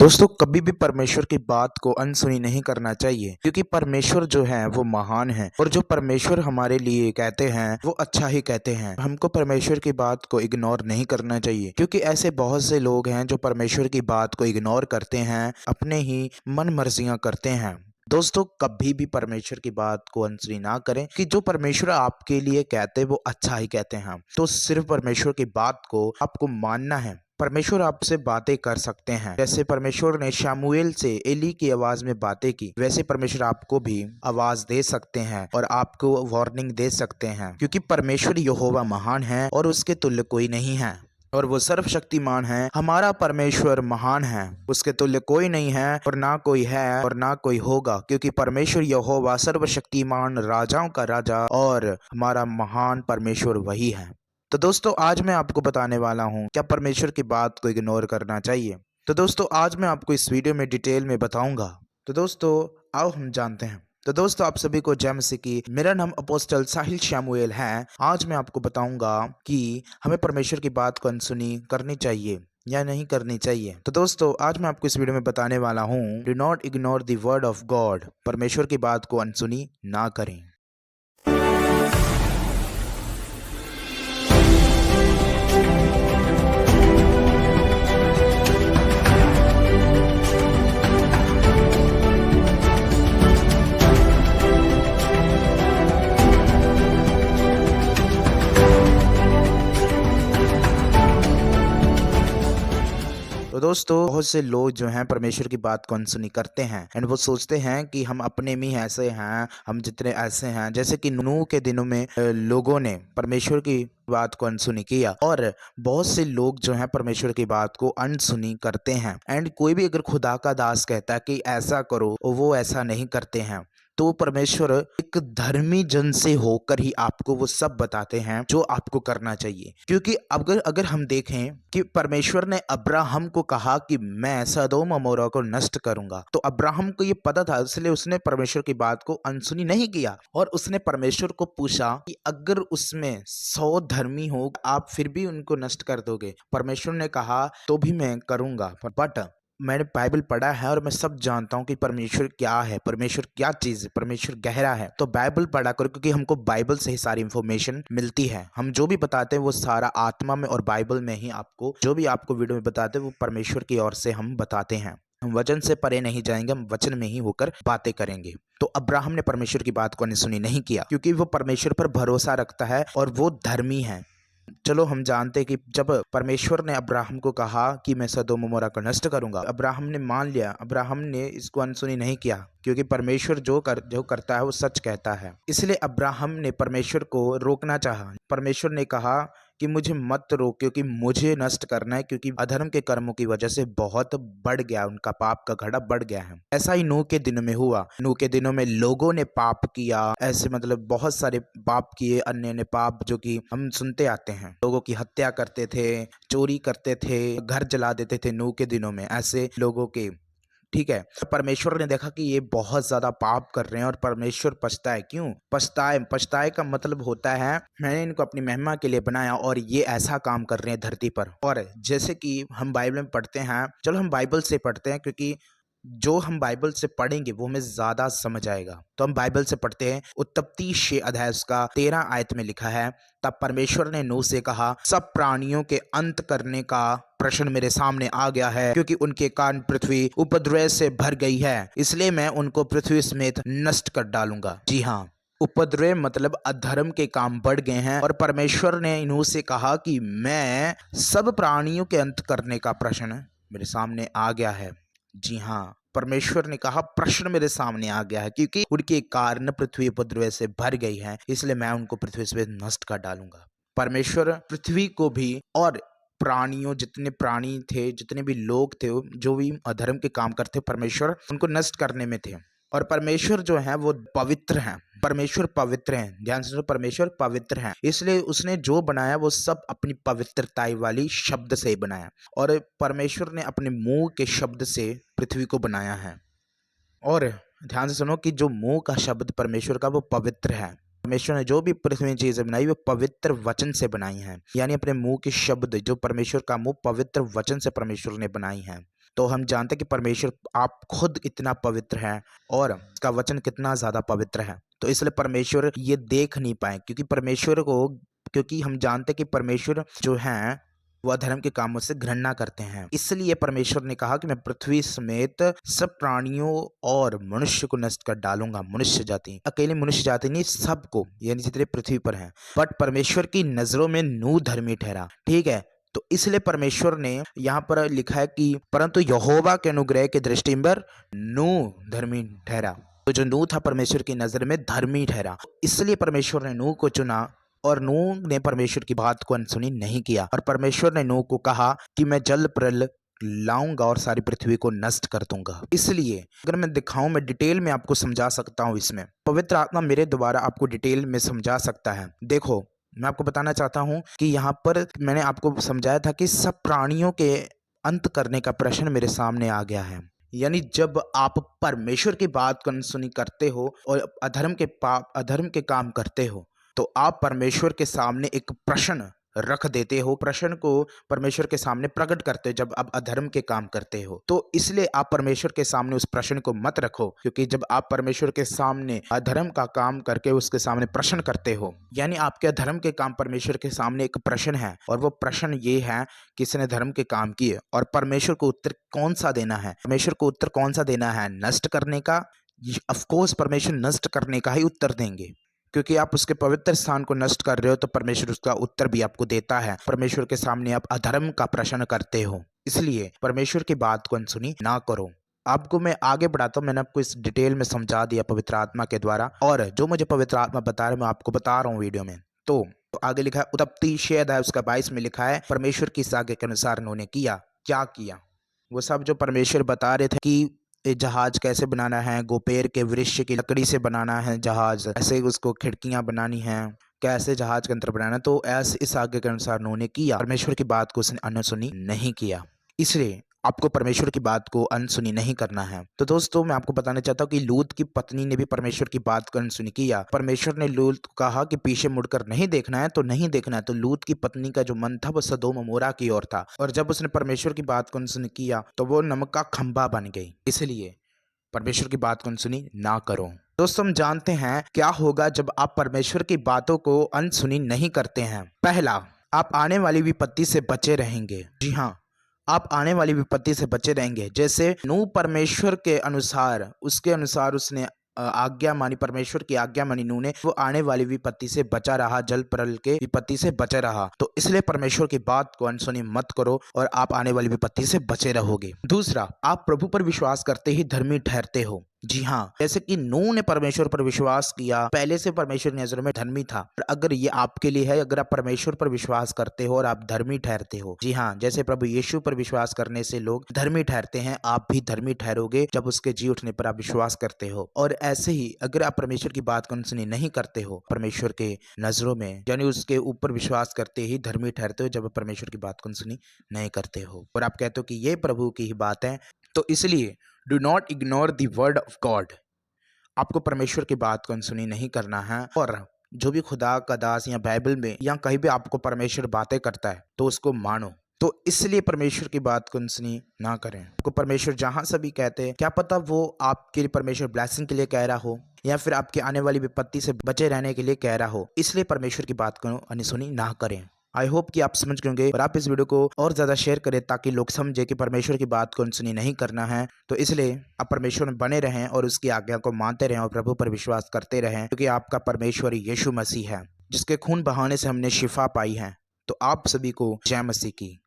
दोस्तों कभी भी परमेश्वर की बात को अनसुनी नहीं करना चाहिए क्योंकि परमेश्वर जो है वो महान है और जो परमेश्वर हमारे लिए कहते हैं वो अच्छा ही कहते हैं। हमको परमेश्वर की बात को इग्नोर नहीं करना चाहिए क्योंकि ऐसे बहुत से लोग हैं जो परमेश्वर की बात को इग्नोर करते हैं, अपने ही मन मर्जियां करते हैं। दोस्तों कभी भी परमेश्वर की बात को अनसुनी ना करें कि जो परमेश्वर आपके लिए कहते हैं वो अच्छा ही कहते हैं। तो सिर्फ परमेश्वर की बात को आपको मानना है। परमेश्वर आपसे बातें कर सकते हैं, जैसे परमेश्वर ने शमूएल से एली की आवाज में बातें की, वैसे परमेश्वर आपको भी आवाज दे सकते हैं और आपको वार्निंग दे सकते हैं क्योंकि परमेश्वर यहोवा महान है और उसके तुल्य कोई नहीं है और वो सर्वशक्तिमान है। हमारा परमेश्वर महान है, उसके तुल्य कोई नहीं है और ना कोई है और ना कोई होगा क्योंकि परमेश्वर यहोवा सर्वशक्तिमान, राजाओं का राजा और हमारा महान परमेश्वर वही है। तो दोस्तों आज मैं आपको बताने वाला हूँ क्या परमेश्वर की बात को इग्नोर करना चाहिए। तो दोस्तों आज मैं आपको इस वीडियो में डिटेल में बताऊंगा। तो दोस्तों आओ हम जानते हैं। तो दोस्तों आप सभी को जय मसीह की। मेरा नाम अपोस्टल साहिल शमूएल है। आज मैं आपको बताऊंगा कि हमें परमेश्वर की बात को अनसुनी करनी चाहिए या नहीं करनी चाहिए। तो दोस्तों आज मैं आपको इस वीडियो में बताने वाला हूँ, do not ignore the word of God. परमेश्वर की बात को अनसुनी ना करें। तो दोस्तों बहुत से लोग जो हैं परमेश्वर की बात को अनसुनी करते हैं एंड वो सोचते हैं कि हम अपने में ही ऐसे हैं, हम जितने ऐसे हैं। जैसे कि नूह के दिनों में लोगों ने परमेश्वर की बात को अनसुनी किया और बहुत से लोग जो हैं परमेश्वर की बात को अनसुनी करते हैं। एंड कोई भी अगर खुदा का दास कहता है कि ऐसा करो, वो ऐसा नहीं करते हैं। तो परमेश्वर एक धर्मी जन से होकर ही आपको वो सब बताते हैं जो आपको करना चाहिए। क्योंकि अगर अगर हम देखें कि परमेश्वर ने अब्राहम को कहा कि मैं सदोम अमोरा को नष्ट करूंगा, तो अब्राहम को ये पता था, इसलिए उसने परमेश्वर की बात को अनसुनी नहीं किया और उसने परमेश्वर को पूछा कि अगर उसमें 100 धर्मी हो आप फिर भी उनको नष्ट कर दोगे। परमेश्वर ने कहा तो भी मैं करूंगा, बट मैंने बाइबल पढ़ा है और मैं सब जानता हूँ कि परमेश्वर क्या है, परमेश्वर क्या चीज़ है, परमेश्वर गहरा है। तो बाइबल पढ़ा करो क्योंकि हमको बाइबल से ही सारी इंफॉर्मेशन मिलती है। हम जो भी बताते हैं वो सारा आत्मा में और बाइबल में ही आपको जो भी आपको वीडियो में बताते हैं वो परमेश्वर की ओर से हम बताते हैं। हम वचन से परे नहीं जाएंगे, हम वचन में ही होकर बातें करेंगे। तो अब्राहम ने परमेश्वर की बात को अनसुनी नहीं किया क्योंकि वो परमेश्वर पर भरोसा रखता है और वो धर्मी है। चलो हम जानते हैं कि जब परमेश्वर ने अब्राहम को कहा कि मैं सदोम अमोरा को नष्ट करूंगा, अब्राहम ने मान लिया। अब्राहम ने इसको अनसुनी नहीं किया क्योंकि परमेश्वर जो करता है वो सच कहता है। इसलिए अब्राहम ने परमेश्वर को रोकना चाहा। परमेश्वर ने कहा कि मुझे मत रोक क्योंकि मुझे नष्ट करना है, क्योंकि अधर्म के कर्मों की वजह से बहुत बढ़ गया, उनका पाप का घड़ा बढ़ गया है। ऐसा ही नूह के दिनों में हुआ। नूह के दिनों में लोगों ने पाप किया, ऐसे मतलब बहुत सारे पाप किए, अन्य अन्य पाप जो कि हम सुनते आते हैं। लोगों की हत्या करते थे, चोरी करते थे, घर जला देते थे नूह के दिनों में ऐसे लोगों के। ठीक है, परमेश्वर ने देखा कि ये बहुत ज्यादा पाप कर रहे हैं और परमेश्वर पछताए। क्यों पछताए? पछताए का मतलब होता है मैंने इनको अपनी महिमा के लिए बनाया और ये ऐसा काम कर रहे हैं धरती पर। और जैसे कि हम बाइबल में पढ़ते हैं, चलो हम बाइबल से पढ़ते हैं क्योंकि जो हम बाइबल से पढ़ेंगे वो हमें ज्यादा समझ आएगा। तो हम बाइबल से पढ़ते हैं, उत्पत्ति 6 अध्याय उसका 13 आयत में लिखा है, तब परमेश्वर ने नूह से कहा, सब प्राणियों के अंत करने का प्रश्न मेरे सामने आ गया है क्योंकि उनके कारण पृथ्वी उपद्रव से भर गई है, इसलिए मैं उनको पृथ्वी समेत नष्ट कर डालूंगा। जी हाँ, उपद्रव मतलब अधर्म के काम बढ़ गए हैं और परमेश्वर ने नूह से कहा कि मैं सब प्राणियों के अंत करने का प्रश्न मेरे सामने आ गया है। जी हाँ, परमेश्वर ने कहा प्रश्न मेरे सामने आ गया है क्योंकि उनके कारण पृथ्वी उपद्रव से भर गई है, इसलिए मैं उनको पृथ्वी से नष्ट कर डालूंगा। परमेश्वर पृथ्वी को भी और प्राणियों, जितने प्राणी थे, जितने भी लोग थे जो भी अधर्म के काम करते, परमेश्वर उनको नष्ट करने में थे। और परमेश्वर जो है वो पवित्र हैं। परमेश्वर पवित्र हैं, ध्यान से सुनो, परमेश्वर पवित्र हैं, इसलिए उसने जो बनाया वो सब अपनी पवित्रताई वाली शब्द से ही बनाया। और परमेश्वर ने अपने मुंह के शब्द से पृथ्वी को बनाया है। और ध्यान से सुनो कि जो मुंह का शब्द परमेश्वर का वो पवित्र है। परमेश्वर ने जो भी पृथ्वी में चीजें बनाई वो पवित्र वचन से बनाई हैं, यानी अपने मुंह के शब्द, जो परमेश्वर का मुंह पवित्र वचन से परमेश्वर ने बनाई हैं। तो हम जानते हैं कि परमेश्वर आप खुद इतना पवित्र हैं और उसका वचन कितना ज़्यादा पवित्र है। तो इसलिए परमेश्वर ये देख नहीं पाए, क्योंकि हम जानते हैं कि परमेश्वर जो हैं वो अधर्म के कामों से घृणा करते हैं। इसलिए परमेश्वर ने कहा कि मैं पृथ्वी समेत सब प्राणियों और मनुष्य को नष्ट कर डालूंगा। मनुष्य जाति, अकेले मनुष्य जाति नहीं, सबको, यानी जितने पृथ्वी पर हैं। बट परमेश्वर की नजरों में नूह धर्मी ठहरा। ठीक है, तो इसलिए परमेश्वर ने यहाँ पर लिखा है कि परंतु यहोवा के अनुग्रह की दृष्टि पर नूह धर्मी ठहरा। तो जो नूह था परमेश्वर की नजर में धर्मी ठहरा, इसलिए परमेश्वर ने नूह को चुना और नूह ने परमेश्वर की बात को अनसुनी नहीं किया। और परमेश्वर ने नूह को कहा कि मैं जल प्रलय लाऊंगा और सारी पृथ्वी को नष्ट कर दूंगा। इसलिए अगर मैं दिखाऊं, मैं डिटेल में आपको समझा सकता हूं, इसमें पवित्र आत्मा मेरे द्वारा आपको डिटेल में समझा सकता है। देखो, मैं आपको बताना चाहता हूं कि यहाँ पर मैंने आपको समझाया था कि सब प्राणियों के अंत करने का प्रश्न मेरे सामने आ गया है। यानी जब आप परमेश्वर की बात को अनसुनी करते हो और अधर्म के काम करते हो, तो आप परमेश्वर के सामने एक प्रश्न रख देते हो, प्रश्न को परमेश्वर के सामने प्रकट करते हो जब आप अधर्म के काम करते हो। तो इसलिए आप परमेश्वर के सामने उस प्रश्न को मत रखो, क्योंकि जब आप परमेश्वर के सामने अधर्म का काम करके उसके सामने प्रश्न करते हो, यानी आपके अधर्म के काम परमेश्वर के सामने एक प्रश्न है, और वो प्रश्न ये है कि इसने धर्म के काम किए और परमेश्वर को उत्तर कौन सा देना है। परमेश्वर को उत्तर कौन सा देना है? नष्ट करने का। ऑफकोर्स परमेश्वर नष्ट करने का ही उत्तर देंगे, क्योंकि आप उसके पवित्र स्थान को नष्ट कर रहे हो, तो परमेश्वर उसका उत्तर भी आपको देता है। परमेश्वर के सामने आप अधर्म का प्रश्न करते हो, इसलिए परमेश्वर की बात को अनसुनी ना करो। आपको मैं आगे बढ़ाता हूँ, मैंने आपको इस डिटेल में समझा दिया पवित्र आत्मा के द्वारा, और जो मुझे पवित्र आत्मा बता रहा है मैं आपको बता रहा हूँ वीडियो में। तो आगे लिखा है उत्पत्ति 6 अध्याय उसका 22 में लिखा है, परमेश्वर की इस आज्ञा के अनुसार उन्होंने किया। क्या किया? वो सब जो परमेश्वर बता रहे थे कि ये जहाज कैसे बनाना है, गोपेर के वृक्ष की लकड़ी से बनाना है जहाज, ऐसे उसको खिड़कियां बनानी हैं, कैसे जहाज के अंदर बनाना, तो ऐसे इस आज्ञा के अनुसार उन्होंने किया। परमेश्वर की बात को उसने अनसुनी नहीं किया। इसलिए आपको परमेश्वर की बात को अनसुनी नहीं करना है। तो दोस्तों, मैं आपको बताना चाहता हूँ कि लूत की पत्नी ने भी परमेश्वर की बात को अनसुनी किया। परमेश्वर ने लूत को कहा कि पीछे मुड़कर नहीं देखना है, तो नहीं देखना है। तो लूत की पत्नी का जो मन था वो सदोम अमोरा की ओर था, और जब उसने परमेश्वर की बात को अनसुनी किया तो वो नमक का खंभा बन गई। इसलिए परमेश्वर की बात को अनसुनी ना करो। दोस्तों, हम जानते हैं क्या होगा जब आप परमेश्वर की बातों को अनसुनी नहीं करते हैं। पहला, आप आने वाली विपत्ति से बचे रहेंगे। जी हाँ, आप आने वाली विपत्ति से बचे रहेंगे। जैसे नूह परमेश्वर के अनुसार, उसके अनुसार उसने आज्ञा मानी, परमेश्वर की आज्ञा मानी नूह ने, वो आने वाली विपत्ति से बचा रहा, जल प्रलय के विपत्ति से बचा रहा। तो इसलिए परमेश्वर की बात को अनसुनी मत करो और आप आने वाली विपत्ति से बचे रहोगे। दूसरा, आप प्रभु पर विश्वास करते ही धर्मी ठहरते हो। जी हाँ, जैसे कि नूह ने परमेश्वर पर विश्वास किया, पहले से परमेश्वर की नजर में धर्मी था। अगर ये आपके लिए है, अगर आप परमेश्वर पर विश्वास करते हो और आप धर्मी ठहरते हो, जी हाँ, जैसे प्रभु यीशु पर विश्वास करने से लोग धर्मी ठहरते हैं, आप भी धर्मी ठहरोगे जब उसके जी उठने पर आप विश्वास करते हो। और ऐसे ही अगर आप परमेश्वर की बात को अनसुनी नहीं करते हो, परमेश्वर के नजरों में, यानी उसके ऊपर विश्वास करते ही धर्मी ठहरते हो जब आप परमेश्वर की बात को अनसुनी नहीं करते हो और आप कहते हो कि ये प्रभु की ही बात है। तो इसलिए do not ignore the word of God. आपको परमेश्वर की बात को अनसुनी नहीं करना है, और जो भी खुदा का दास या बाइबल में या कहीं भी आपको परमेश्वर बातें करता है तो उसको मानो। तो इसलिए परमेश्वर की बात को अनसुनी ना करें। आपको परमेश्वर जहां से भी कहते हैं, क्या पता वो आपके लिए परमेश्वर ब्लेसिंग के लिए कह रहा हो या फिर आपके आने वाली विपत्ति से बचे रहने के लिए कह रहा हो। इसलिए परमेश्वर की बात को अनसुनी ना करें। आई होप कि आप समझ गए होंगे और आप इस वीडियो को और ज़्यादा शेयर करें ताकि लोग समझे कि परमेश्वर की बात को अनसुनी नहीं करना है। तो इसलिए आप परमेश्वर में बने रहें और उसकी आज्ञा को मानते रहें और प्रभु पर विश्वास करते रहें, क्योंकि आपका परमेश्वर यीशु मसीह है जिसके खून बहाने से हमने शिफा पाई है। तो आप सभी को जय मसीह की।